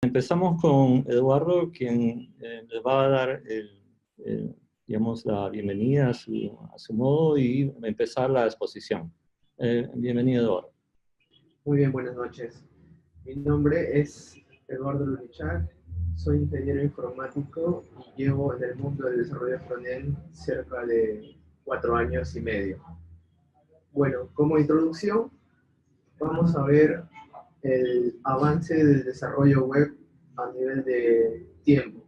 Empezamos con Eduardo, quien les va a dar digamos, la bienvenida a su modo y empezar la exposición. Bienvenido, Eduardo. Muy bien, buenas noches. Mi nombre es Eduardo Lunichak, soy ingeniero informático y llevo en el mundo del desarrollo frontend cerca de 4 años y medio. Bueno, como introducción, vamos a ver el avance del desarrollo web a nivel de tiempo.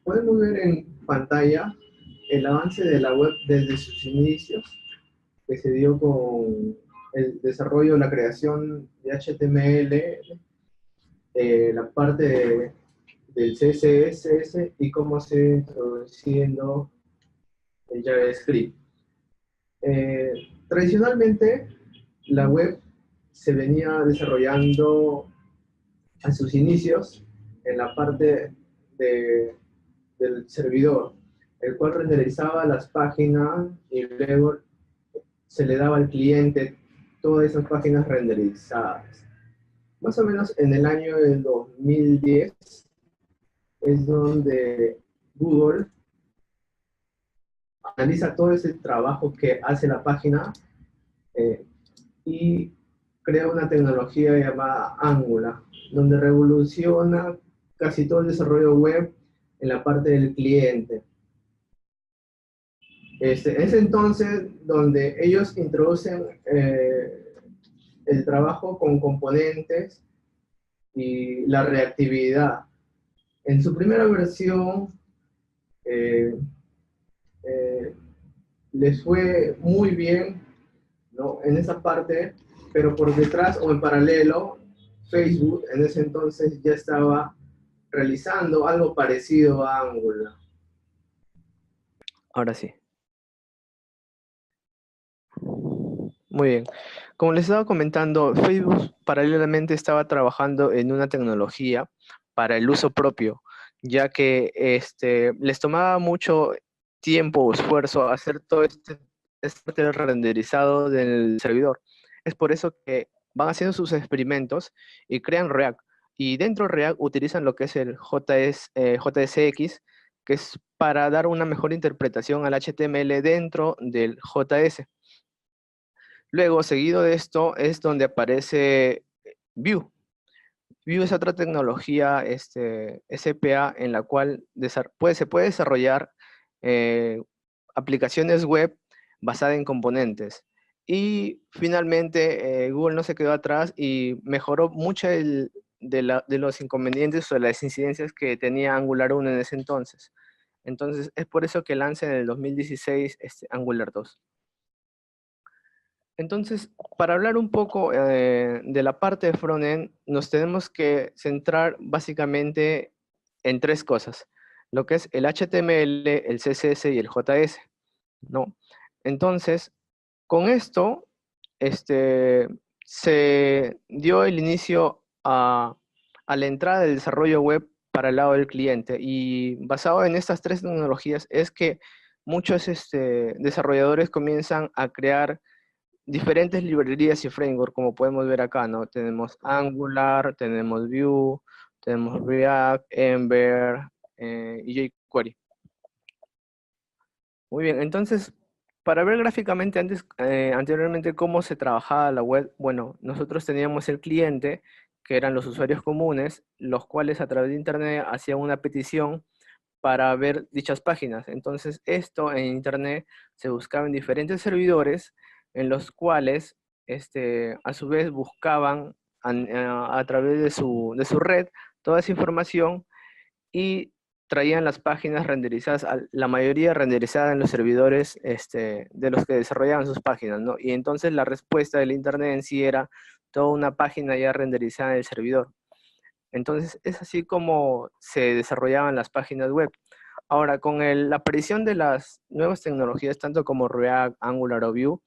Podemos ver en pantalla el avance de la web desde sus inicios, que se dio con el desarrollo, la creación de HTML, la parte del CSS y cómo se ha introduciendo el JavaScript. Tradicionalmente, la web se venía desarrollando a sus inicios en la parte del servidor, el cual renderizaba las páginas y luego se le daba al cliente todas esas páginas renderizadas. Más o menos en el año del 2010 es donde Google analiza todo ese trabajo que hace la página y crea una tecnología llamada Angular, donde revoluciona casi todo el desarrollo web en la parte del cliente. Es entonces donde ellos introducen el trabajo con componentes y la reactividad. En su primera versión eh, eh, les fue muy bien, ¿no?, en esa parte, pero por detrás o en paralelo, Facebook en ese entonces ya estaba realizando algo parecido a Angular. Ahora sí. Muy bien. Como les estaba comentando, Facebook paralelamente estaba trabajando en una tecnología para el uso propio, ya que les tomaba mucho tiempo o esfuerzo hacer todo este renderizado del servidor. Es por eso que van haciendo sus experimentos y crean React. Y dentro de React utilizan lo que es el JSX, que es para dar una mejor interpretación al HTML dentro del JS. Luego, seguido de esto, es donde aparece Vue. Vue es otra tecnología SPA en la cual se puede desarrollar aplicaciones web basadas en componentes. Y finalmente, Google no se quedó atrás y mejoró mucho de los inconvenientes o de las incidencias que tenía Angular 1 en ese entonces. Entonces, es por eso que lanza en el 2016 Angular 2. Entonces, para hablar un poco de la parte de frontend, nos tenemos que centrar básicamente en tres cosas, lo que es el HTML, el CSS y el JS, ¿no? Entonces, con esto, se dio el inicio a la entrada del desarrollo web para el lado del cliente, y basado en estas tres tecnologías es que muchos desarrolladores comienzan a crear diferentes librerías y frameworks, como podemos ver acá, ¿no? Tenemos Angular, tenemos Vue, tenemos React, Ember y jQuery. Muy bien, entonces, para ver gráficamente anteriormente cómo se trabajaba la web, bueno, nosotros teníamos el cliente, que eran los usuarios comunes, los cuales a través de Internet hacían una petición para ver dichas páginas. Entonces, esto en Internet se buscaba en diferentes servidores, en los cuales, a su vez, buscaban a través de su red toda esa información y traían las páginas renderizadas, la mayoría renderizada en los servidores de los que desarrollaban sus páginas, ¿no? Y entonces la respuesta del Internet en sí era toda una página ya renderizada en el servidor. Entonces, es así como se desarrollaban las páginas web. Ahora, con la aparición de las nuevas tecnologías, tanto como React, Angular o Vue,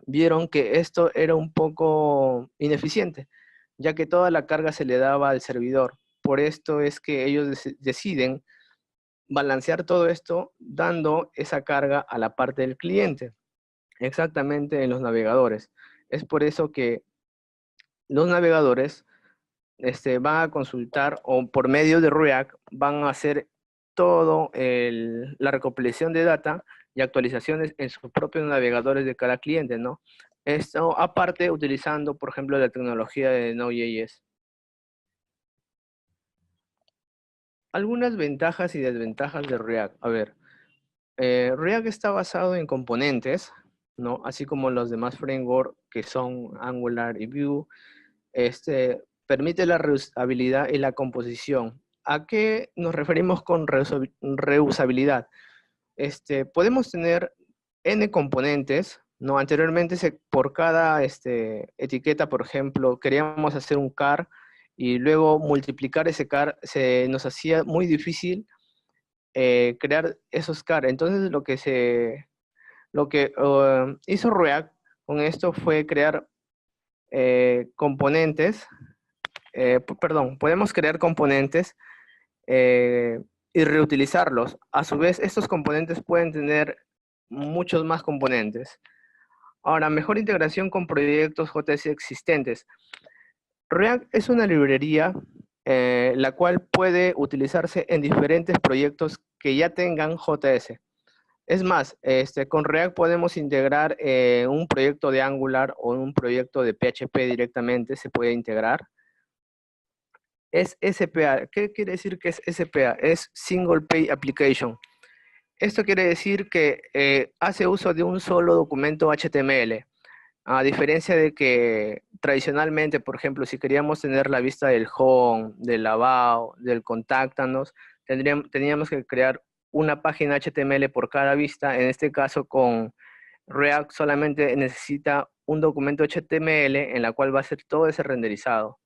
vieron que esto era un poco ineficiente, ya que toda la carga se le daba al servidor. Por esto es que ellos deciden balancear todo esto dando esa carga a la parte del cliente, exactamente en los navegadores. Es por eso que los navegadores van a consultar o por medio de React van a hacer todo la recopilación de data y actualizaciones en sus propios navegadores de cada cliente, ¿no? Esto aparte utilizando, por ejemplo, la tecnología de Node.js. Algunas ventajas y desventajas de React. A ver, React está basado en componentes, ¿no? Así como los demás frameworks que son Angular y Vue. Permite la reusabilidad y la composición. ¿A qué nos referimos con reusabilidad? Podemos tener N componentes, ¿no? Anteriormente por cada etiqueta, por ejemplo, queríamos hacer un car y luego multiplicar ese car se nos hacía muy difícil crear esos car. Entonces lo que hizo React con esto fue crear componentes, podemos crear componentes y reutilizarlos. A su vez, estos componentes pueden tener muchos más componentes. Ahora, mejor integración con proyectos JS existentes. React es una librería la cual puede utilizarse en diferentes proyectos que ya tengan JS. Es más, con React podemos integrar un proyecto de Angular o un proyecto de PHP directamente, se puede integrar. Es SPA. ¿Qué quiere decir que es SPA? Es Single Page Application. Esto quiere decir que hace uso de un solo documento HTML. A diferencia de que tradicionalmente, por ejemplo, si queríamos tener la vista del home, del about, del contáctanos, teníamos que crear una página HTML por cada vista. En este caso, con React solamente necesita un documento HTML en la cual va a ser todo ese renderizado.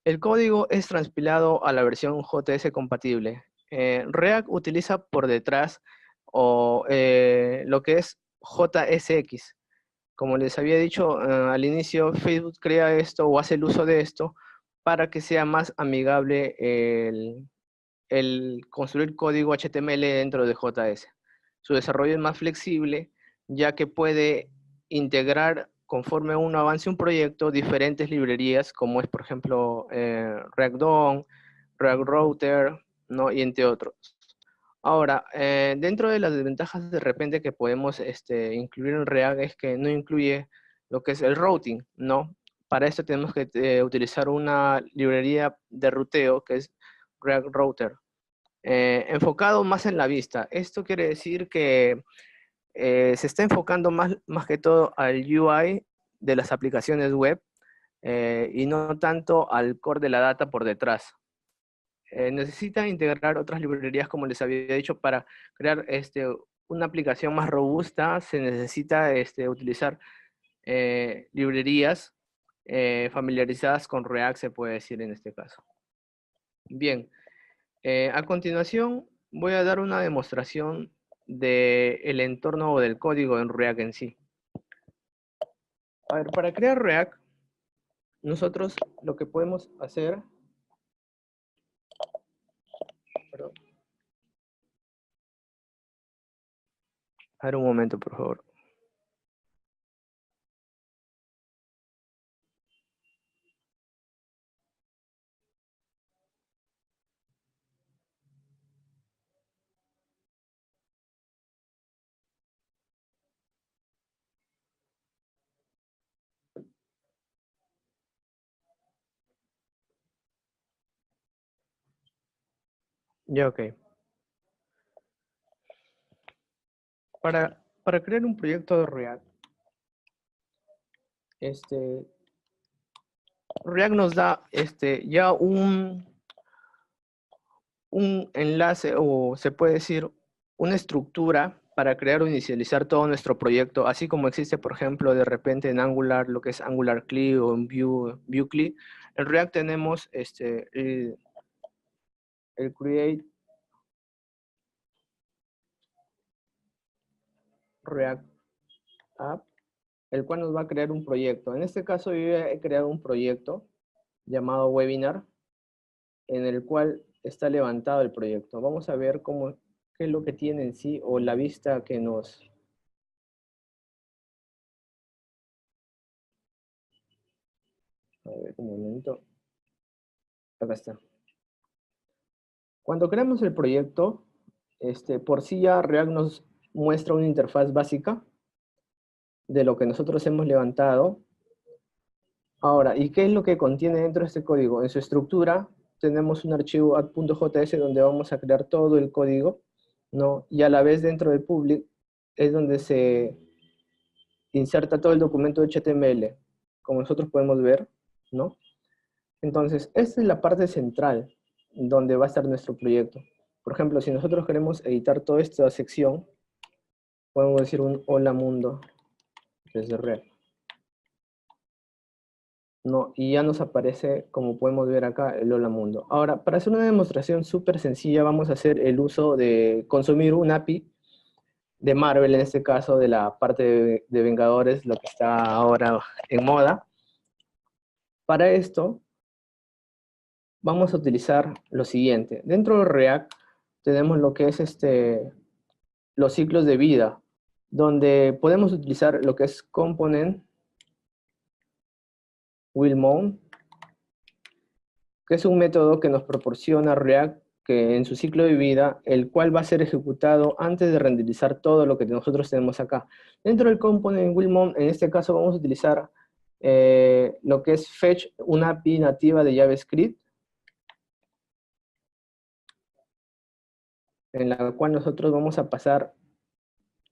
El código es transpilado a la versión JS compatible. React utiliza por detrás lo que es JSX. Como les había dicho al inicio, Facebook crea esto o hace el uso de esto para que sea más amigable el construir código HTML dentro de JS. Su desarrollo es más flexible, ya que puede integrar conforme uno avance un proyecto diferentes librerías, como es, por ejemplo, React DOM, React Router, ¿no? Y entre otros. Ahora, dentro de las desventajas de repente que podemos incluir en React es que no incluye lo que es el routing, ¿no? Para esto tenemos que utilizar una librería de ruteo que es React Router, enfocado más en la vista. Esto quiere decir que se está enfocando más que todo al UI de las aplicaciones web y no tanto al core de la data por detrás. Necesita integrar otras librerías, como les había dicho, para crear una aplicación más robusta. Se necesita utilizar librerías familiarizadas con React, se puede decir en este caso. Bien, a continuación voy a dar una demostración del entorno o del código en React en sí. A ver, para crear React, nosotros lo que podemos hacer... Perdón. A ver, un momento, por favor. Ya, ok. Para crear un proyecto de React, React nos da ya un enlace, o se puede decir una estructura para crear o inicializar todo nuestro proyecto, así como existe, por ejemplo, de repente en Angular, lo que es Angular CLI o en Vue CLI. En React tenemos el Create React App, el cual nos va a crear un proyecto. En este caso yo he creado un proyecto llamado Webinar, en el cual está levantado el proyecto. Vamos a ver qué es lo que tiene en sí o la vista que nos... A ver, un momento. Acá está. Cuando creamos el proyecto, por sí ya React nos muestra una interfaz básica de lo que nosotros hemos levantado. Ahora, ¿y qué es lo que contiene dentro de este código? En su estructura tenemos un archivo add.js donde vamos a crear todo el código, ¿no? Y a la vez dentro del public es donde se inserta todo el documento HTML, como nosotros podemos ver, ¿no? Entonces, esta es la parte central donde va a estar nuestro proyecto. Por ejemplo, si nosotros queremos editar toda esta sección, podemos decir un hola mundo desde React. No, y ya nos aparece, como podemos ver acá, el hola mundo. Ahora, para hacer una demostración súper sencilla, vamos a hacer el uso de consumir un API de Marvel, en este caso, de la parte de Vengadores, lo que está ahora en moda. Para esto, vamos a utilizar lo siguiente. Dentro de React tenemos lo que es los ciclos de vida, donde podemos utilizar lo que es component will mount, que es un método que nos proporciona React que en su ciclo de vida, el cual va a ser ejecutado antes de renderizar todo lo que nosotros tenemos acá. Dentro del component will mount, en este caso vamos a utilizar lo que es fetch, una API nativa de JavaScript, en la cual nosotros vamos a pasar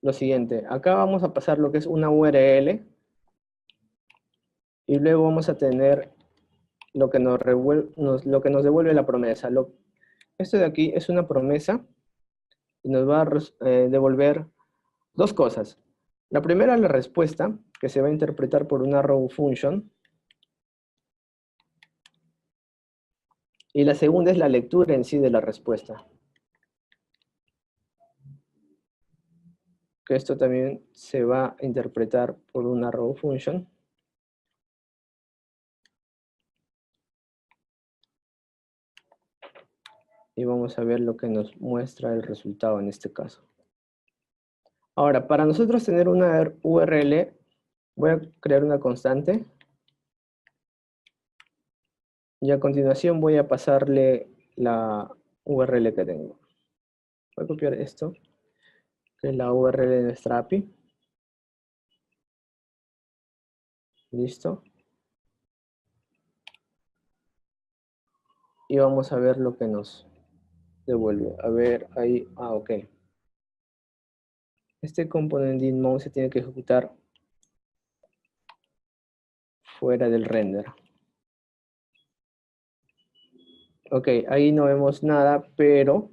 lo siguiente. Acá vamos a pasar lo que es una URL, y luego vamos a tener lo que nos devuelve la promesa. Esto de aquí es una promesa y nos va a devolver dos cosas. La primera es la respuesta, que se va a interpretar por una row function. Y la segunda es la lectura en sí de la respuesta. Que esto también se va a interpretar por una row function. Y vamos a ver lo que nos muestra el resultado en este caso. Ahora, para nosotros tener una URL, voy a crear una constante. Y a continuación voy a pasarle la URL que tengo. Voy a copiar esto, que es la URL de nuestra API. Listo. Y vamos a ver lo que nos devuelve. A ver, ahí, ok. Este component mount se tiene que ejecutar fuera del render. Ok, ahí no vemos nada, pero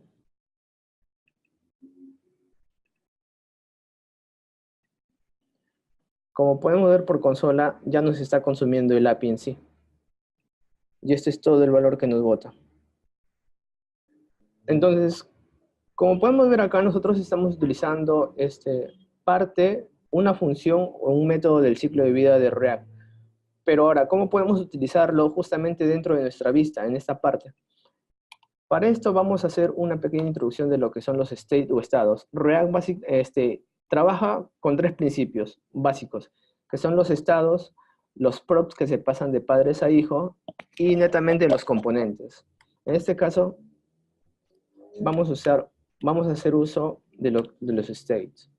como podemos ver por consola, ya nos está consumiendo el API en sí. Y este es todo el valor que nos bota. Entonces, como podemos ver acá, nosotros estamos utilizando una función o un método del ciclo de vida de React. Pero ahora, ¿cómo podemos utilizarlo justamente dentro de nuestra vista, en esta parte? Para esto vamos a hacer una pequeña introducción de lo que son los state o estados. React trabaja con tres principios básicos, que son los estados, los props que se pasan de padres a hijo y netamente los componentes. En este caso, vamos a hacer uso de los states.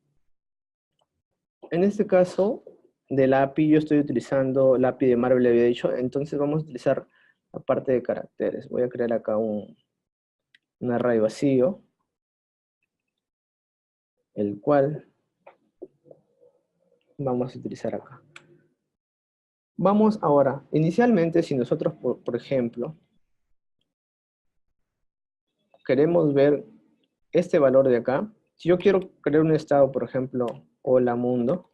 En este caso, de la API, yo estoy utilizando la API de Marvel, había dicho, entonces vamos a utilizar la parte de caracteres. Voy a crear acá un array vacío, el cual vamos a utilizar acá. Vamos ahora, inicialmente, si nosotros, por ejemplo, queremos ver este valor de acá, si yo quiero crear un estado, por ejemplo, hola mundo,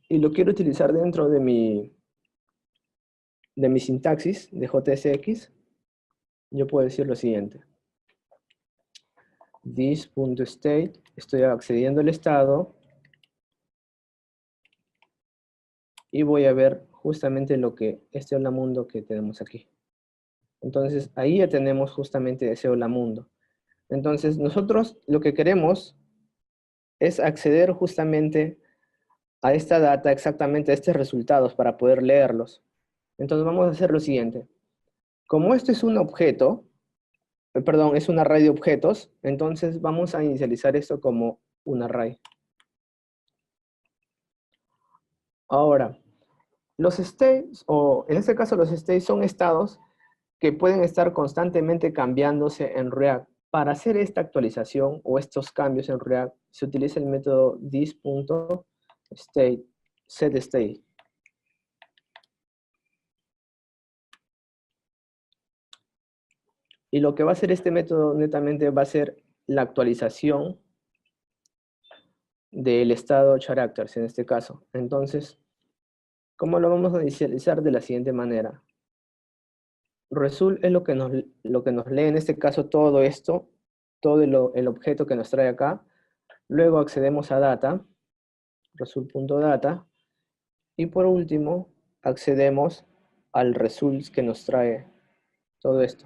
y lo quiero utilizar dentro de mi sintaxis de JSX, yo puedo decir lo siguiente. This.state, estoy accediendo al estado, y voy a ver justamente lo que hola mundo que tenemos aquí. Entonces, ahí ya tenemos justamente ese hola mundo. Entonces, nosotros lo que queremos es acceder justamente a esta data, exactamente a estos resultados para poder leerlos. Entonces, vamos a hacer lo siguiente. Como esto es un objeto, perdón, es un array de objetos, entonces vamos a inicializar esto como un array. Ahora, los states, o en este caso los states son estados que pueden estar constantemente cambiándose en React. Para hacer esta actualización o estos cambios en React, se utiliza el método this.state, setState. Y lo que va a hacer este método netamente va a ser la actualización del estado characters en este caso. Entonces, ¿cómo lo vamos a inicializar? De la siguiente manera. Result es lo que nos lee en este caso todo esto, todo el objeto que nos trae acá. Luego accedemos a data, result.data, y por último accedemos al results que nos trae todo esto.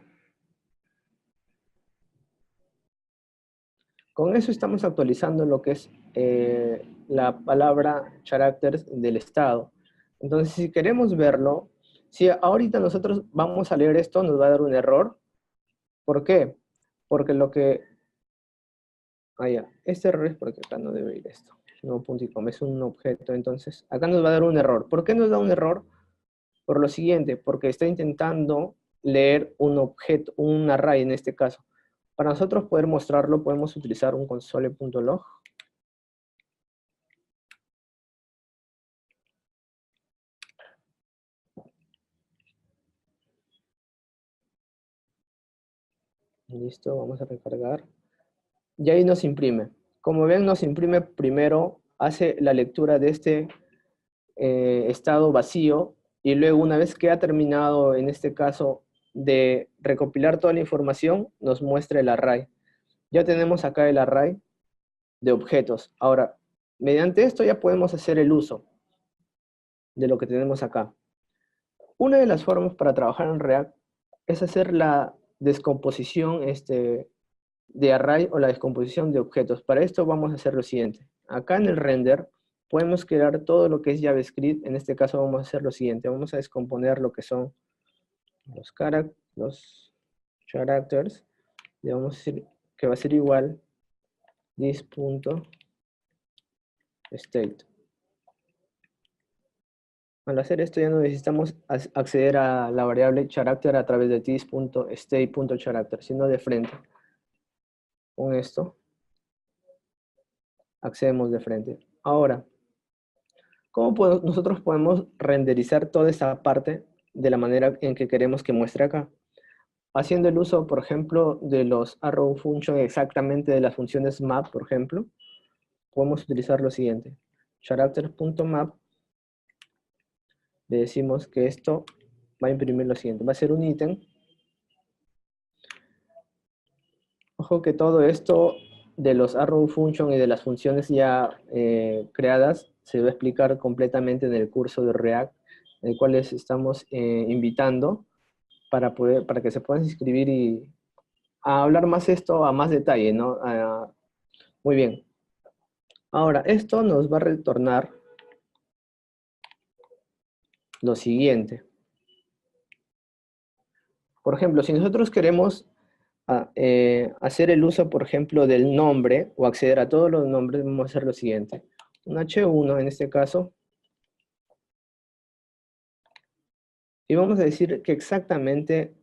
Con eso estamos actualizando lo que es la palabra characters del estado. Entonces, si queremos verlo, si ahorita nosotros vamos a leer esto, nos va a dar un error. ¿Por qué? Porque lo que... este error es porque acá no debe ir esto. No punto y coma, es un objeto, entonces acá nos va a dar un error. ¿Por qué nos da un error? Por lo siguiente, porque está intentando leer un objeto, un array en este caso. Para nosotros poder mostrarlo, podemos utilizar un console.log. Listo, vamos a recargar. Y ahí nos imprime. Como ven, nos imprime primero, hace la lectura de este estado vacío, y luego una vez que ha terminado, en este caso, de recopilar toda la información, nos muestra el array. Ya tenemos acá el array de objetos. Ahora, mediante esto ya podemos hacer el uso de lo que tenemos acá. Una de las formas para trabajar en React es hacer la descomposición de array o la descomposición de objetos. Para esto vamos a hacer lo siguiente. Acá en el render podemos crear todo lo que es JavaScript. En este caso vamos a hacer lo siguiente. Vamos a descomponer lo que son los characters. Le vamos a decir que va a ser igual this.state. Al hacer esto ya no necesitamos acceder a la variable character a través de this.state.character, sino de frente. Con esto accedemos de frente. Ahora, ¿cómo nosotros podemos renderizar toda esta parte de la manera en que queremos que muestre acá? Haciendo el uso, por ejemplo, de los arrow function, exactamente de las funciones map, por ejemplo, podemos utilizar lo siguiente. Character.map, le decimos que esto va a imprimir lo siguiente. Va a ser un ítem. Ojo que todo esto de los arrow function y de las funciones ya creadas se va a explicar completamente en el curso de React, el cual les estamos invitando para que se puedan inscribir y a hablar más esto a más detalle, ¿no? Muy bien. Ahora, esto nos va a retornar lo siguiente. Por ejemplo, si nosotros queremos hacer el uso, por ejemplo, del nombre o acceder a todos los nombres, vamos a hacer lo siguiente. Un H1 en este caso. Y vamos a decir que exactamente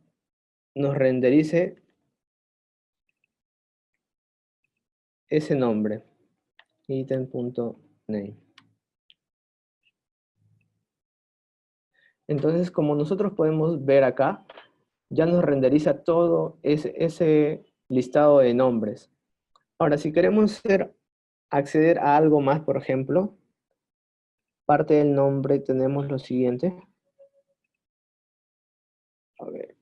nos renderice ese nombre. Item.name. Entonces, como nosotros podemos ver acá, ya nos renderiza todo ese listado de nombres. Ahora, si queremos acceder a algo más, por ejemplo, parte del nombre tenemos lo siguiente. A ver,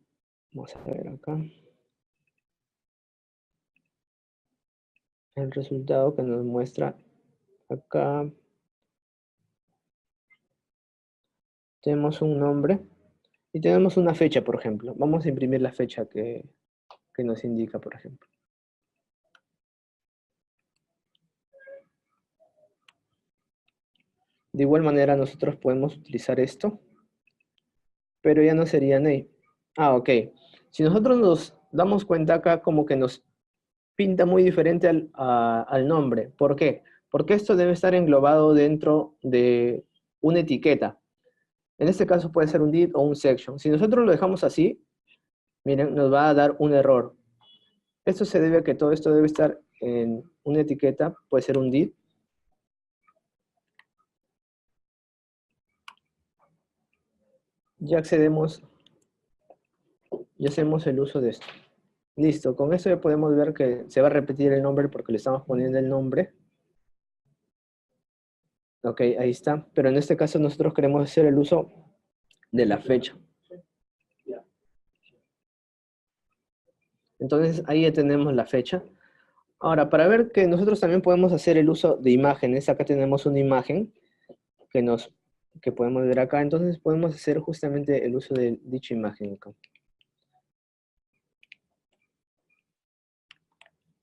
vamos a ver acá. El resultado que nos muestra acá. Tenemos un nombre y tenemos una fecha, por ejemplo. Vamos a imprimir la fecha que nos indica, por ejemplo. De igual manera nosotros podemos utilizar esto, pero ya no sería name, Ah, ok. Si nosotros nos damos cuenta acá, como que nos pinta muy diferente al nombre. ¿Por qué? Porque esto debe estar englobado dentro de una etiqueta. En este caso puede ser un div o un section. Si nosotros lo dejamos así, miren, nos va a dar un error. Esto se debe a que todo esto debe estar en una etiqueta, puede ser un div. Ya accedemos, ya hacemos el uso de esto. Listo, con esto ya podemos ver que se va a repetir el nombre porque le estamos poniendo el nombre. Ok, ahí está. Pero en este caso nosotros queremos hacer el uso de la fecha. Entonces ahí ya tenemos la fecha. Ahora, para ver que nosotros también podemos hacer el uso de imágenes, acá tenemos una imagen que podemos ver acá. Entonces podemos hacer justamente el uso de dicha imagen acá.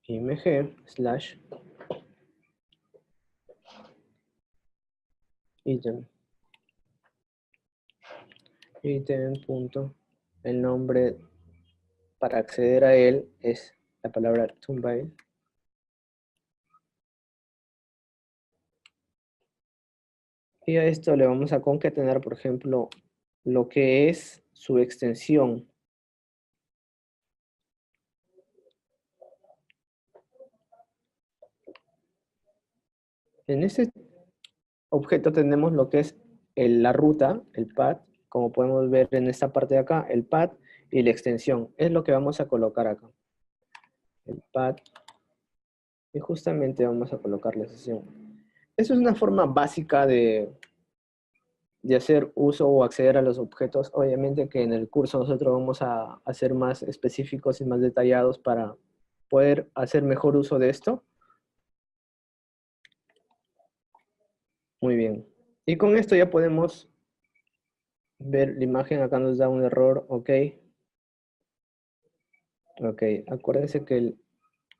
img slash item. Item punto. El nombre para acceder a él es la palabra thumbnail. Y a esto le vamos a concatenar, por ejemplo, lo que es su extensión. En este objeto tenemos lo que es la ruta, el path, como podemos ver en esta parte de acá, el path y la extensión. Es lo que vamos a colocar acá. El path. Y justamente vamos a colocar la extensión. Eso es una forma básica de hacer uso o acceder a los objetos. Obviamente que en el curso nosotros vamos a ser más específicos y más detallados para poder hacer mejor uso de esto. Muy bien. Y con esto ya podemos ver la imagen. Acá nos da un error. Ok. Ok. Acuérdense que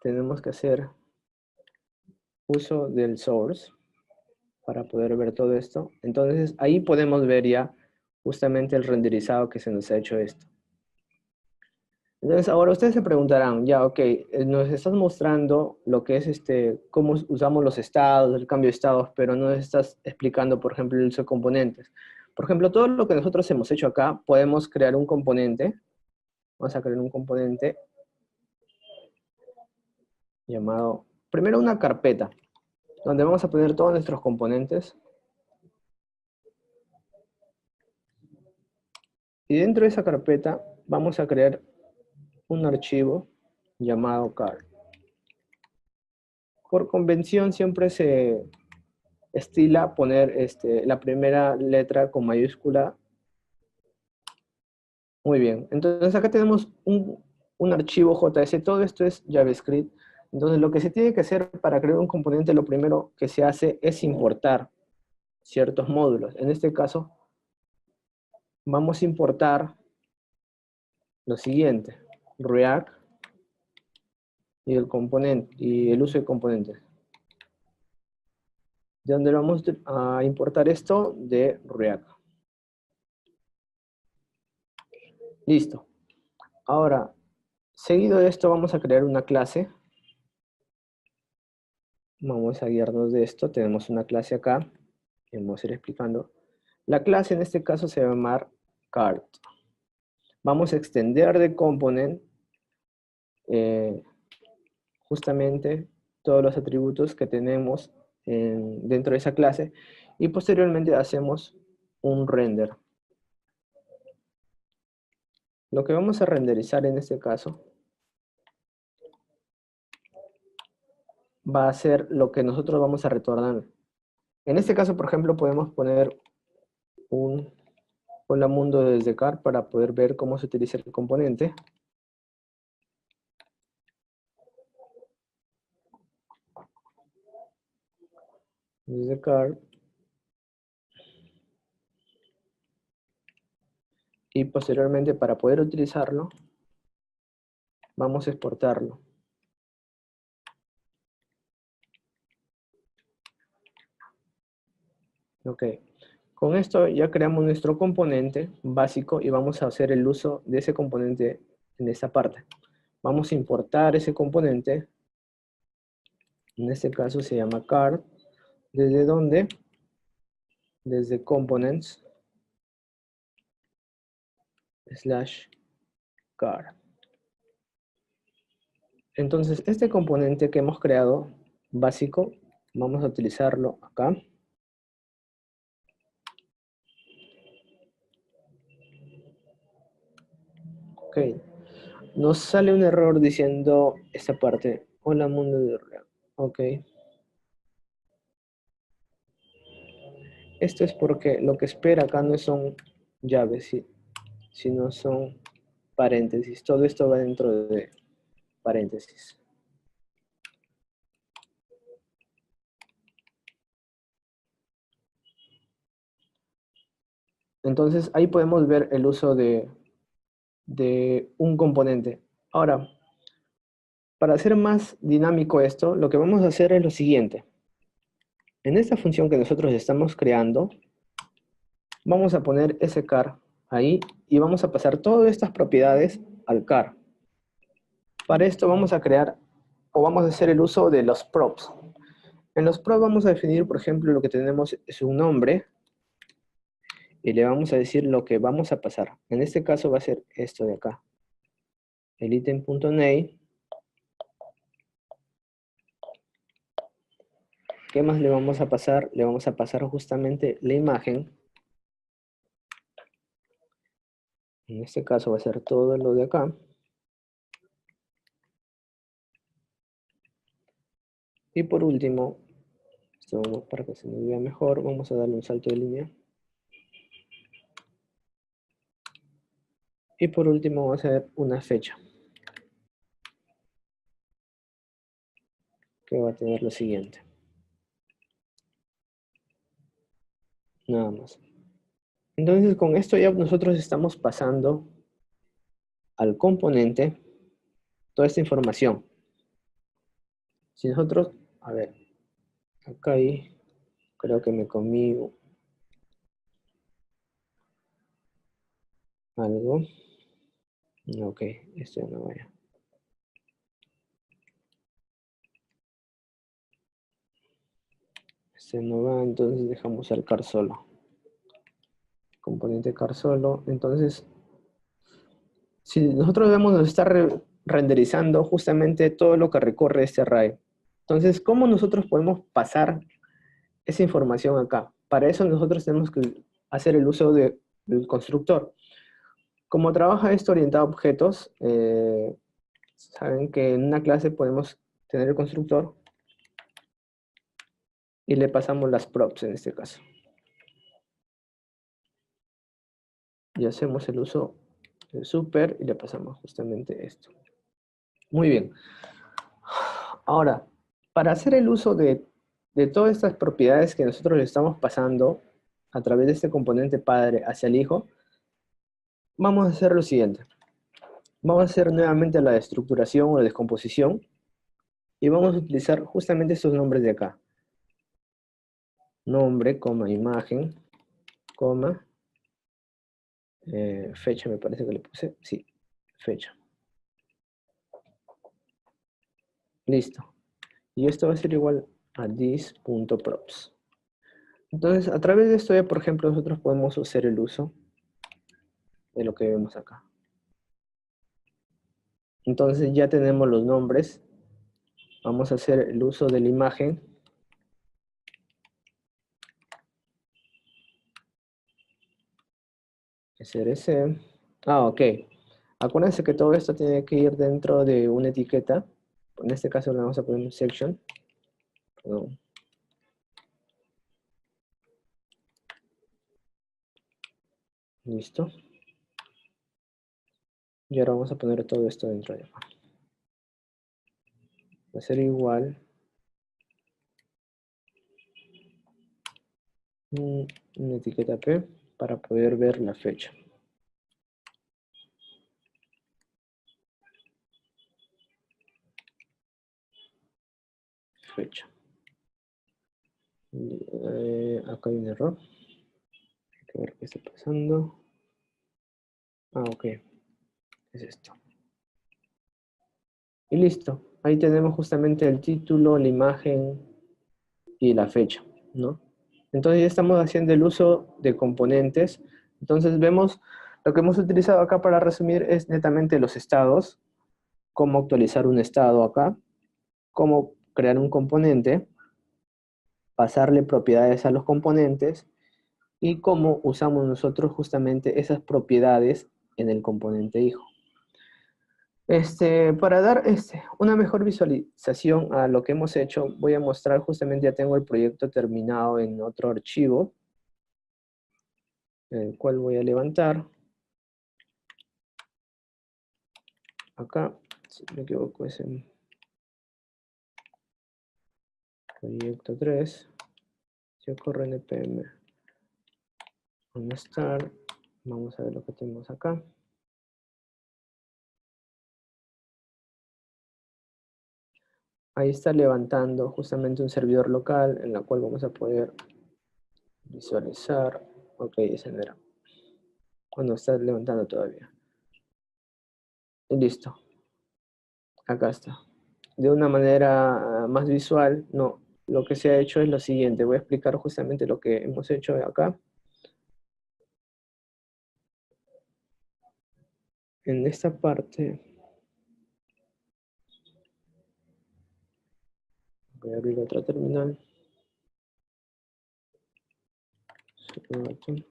tenemos que hacer uso del source para poder ver todo esto. Entonces ahí podemos ver ya justamente el renderizado que se nos ha hecho esto. Entonces ahora ustedes se preguntarán, ya, ok, nos estás mostrando lo que es cómo usamos los estados, el cambio de estados, pero no nos estás explicando, por ejemplo, el uso de componentes. Por ejemplo, todo lo que nosotros hemos hecho acá, podemos crear un componente. Vamos a crear un componente llamado, primero una carpeta, donde vamos a poner todos nuestros componentes. Y dentro de esa carpeta vamos a crear un archivo llamado car. Por convención siempre se estila poner la primera letra con mayúscula. Muy bien, entonces acá tenemos un archivo JS, todo esto es JavaScript. Entonces lo que se tiene que hacer para crear un componente, lo primero que se hace es importar ciertos módulos. En este caso, vamos a importar lo siguiente: React y el componente y el uso de componentes. ¿De dónde vamos a importar esto? De React. Listo. Ahora, seguido de esto, vamos a crear una clase. Vamos a guiarnos de esto. Tenemos una clase acá. Que vamos a ir explicando. La clase en este caso se va a llamar cart. Vamos a extender de component justamente todos los atributos que tenemos dentro de esa clase y posteriormente hacemos un render. Lo que vamos a renderizar en este caso va a ser lo que nosotros vamos a retornar. En este caso, por ejemplo, podemos poner un hola mundo desde car para poder ver cómo se utiliza el componente. Desde car. Y posteriormente, para poder utilizarlo, vamos a exportarlo. Ok. Con esto ya creamos nuestro componente básico y vamos a hacer el uso de ese componente en esta parte. Vamos a importar ese componente. En este caso se llama card. ¿Desde dónde? Desde components / card. Entonces, este componente que hemos creado, básico, vamos a utilizarlo acá. Ok. Nos sale un error diciendo esta parte. Hola mundo de real. Ok. Esto es porque lo que espera acá no son llaves, sino son paréntesis. Todo esto va dentro de paréntesis. Entonces ahí podemos ver el uso de un componente. Ahora, para hacer más dinámico esto, lo que vamos a hacer es lo siguiente. En esta función que nosotros estamos creando, vamos a poner ese car ahí y vamos a pasar todas estas propiedades al car. Para esto vamos a crear o vamos a hacer el uso de los props. En los props vamos a definir, por ejemplo, lo que tenemos es un nombre y le vamos a decir lo que vamos a pasar. En este caso va a ser esto de acá. El item.name. ¿Qué más le vamos a pasar? Le vamos a pasar justamente la imagen. En este caso va a ser todo lo de acá. Y por último, esto para que se nos vea mejor, vamos a darle un salto de línea. Y por último vamos a hacer una fecha. Que va a tener lo siguiente. Nada más. Entonces con esto ya nosotros estamos pasando al componente toda esta información. Si nosotros, a ver, acá hay, creo que me comí algo. Ok, esto ya no vaya. Este no va, entonces dejamos el car solo. Componente car solo. Entonces, si nosotros vemos, nos está renderizando justamente todo lo que recorre este array. Entonces, ¿cómo nosotros podemos pasar esa información acá? Para eso nosotros tenemos que hacer el uso del constructor. Como trabaja esto orientado a objetos, saben que en una clase podemos tener el constructor y le pasamos las props en este caso. Y hacemos el uso del super y le pasamos justamente esto. Muy bien. Ahora, para hacer el uso de todas estas propiedades que nosotros le estamos pasando a través de este componente padre hacia el hijo, vamos a hacer lo siguiente. Vamos a hacer nuevamente la estructuración o la descomposición y vamos a utilizar justamente estos nombres de acá. Nombre, coma, imagen, coma, fecha me parece que le puse, sí, fecha. Listo. Y esto va a ser igual a this.props. Entonces, a través de esto ya, por ejemplo, nosotros podemos hacer el uso de lo que vemos acá. Entonces ya tenemos los nombres. Vamos a hacer el uso de la imagen. src. Ah, ok. Acuérdense que todo esto tiene que ir dentro de una etiqueta. En este caso le vamos a poner un section. Perdón. Listo. Y ahora vamos a poner todo esto dentro de acá. Va a ser igual. Una etiqueta P para poder ver la fecha. Fecha. Acá hay un error. A ver qué está pasando. Ah, ok. Es esto. Y listo. Ahí tenemos justamente el título, la imagen y la fecha, ¿no? Entonces ya estamos haciendo el uso de componentes. Entonces vemos, lo que hemos utilizado acá para resumir es netamente los estados, cómo actualizar un estado acá, cómo crear un componente, pasarle propiedades a los componentes y cómo usamos nosotros justamente esas propiedades en el componente hijo. Para dar una mejor visualización a lo que hemos hecho, voy a mostrar justamente, ya tengo el proyecto terminado en otro archivo, el cual voy a levantar. Acá, si no me equivoco, es el proyecto 3. Si ocurre npm start, vamos a ver lo que tenemos acá. Ahí está levantando justamente un servidor local en la cual vamos a poder visualizar. Ok, ese no era. Cuando está levantando todavía. Y listo. Acá está. De una manera más visual, no. Lo que se ha hecho es lo siguiente. Voy a explicar justamente lo que hemos hecho acá. En esta parte, voy a abrir otra terminal.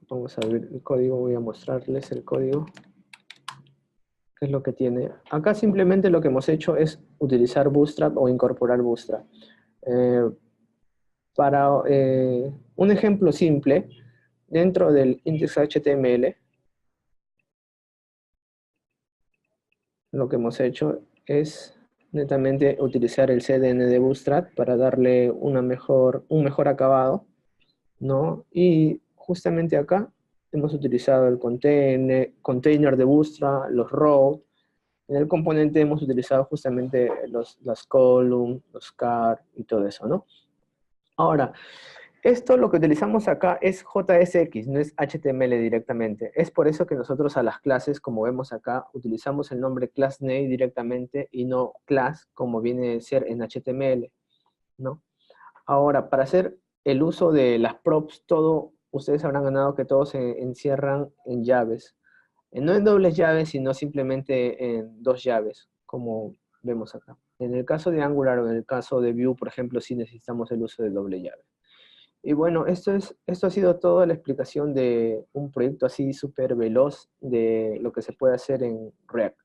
Vamos a abrir el código, voy a mostrarles el código. ¿Qué es lo que tiene? Acá simplemente lo que hemos hecho es utilizar Bootstrap o incorporar Bootstrap. Para un ejemplo simple, dentro del index.html, lo que hemos hecho es netamente utilizar el CDN de Bootstrap para darle un mejor acabado, ¿no? Y justamente acá hemos utilizado el container de Bootstrap, los rows. En el componente hemos utilizado justamente las columns, los chars y todo eso, ¿no? Ahora, esto lo que utilizamos acá es JSX, no es HTML directamente. Es por eso que nosotros a las clases, como vemos acá, utilizamos el nombre className directamente y no class, como viene a ser en HTML, ¿no? Ahora, para hacer el uso de las props, ustedes habrán ganado que todos se encierran en llaves. No en dobles llaves, sino simplemente en dos llaves, como vemos acá. En el caso de Angular o en el caso de Vue, por ejemplo, sí necesitamos el uso de doble llave. Y bueno, esto ha sido toda la explicación de un proyecto así súper veloz de lo que se puede hacer en React.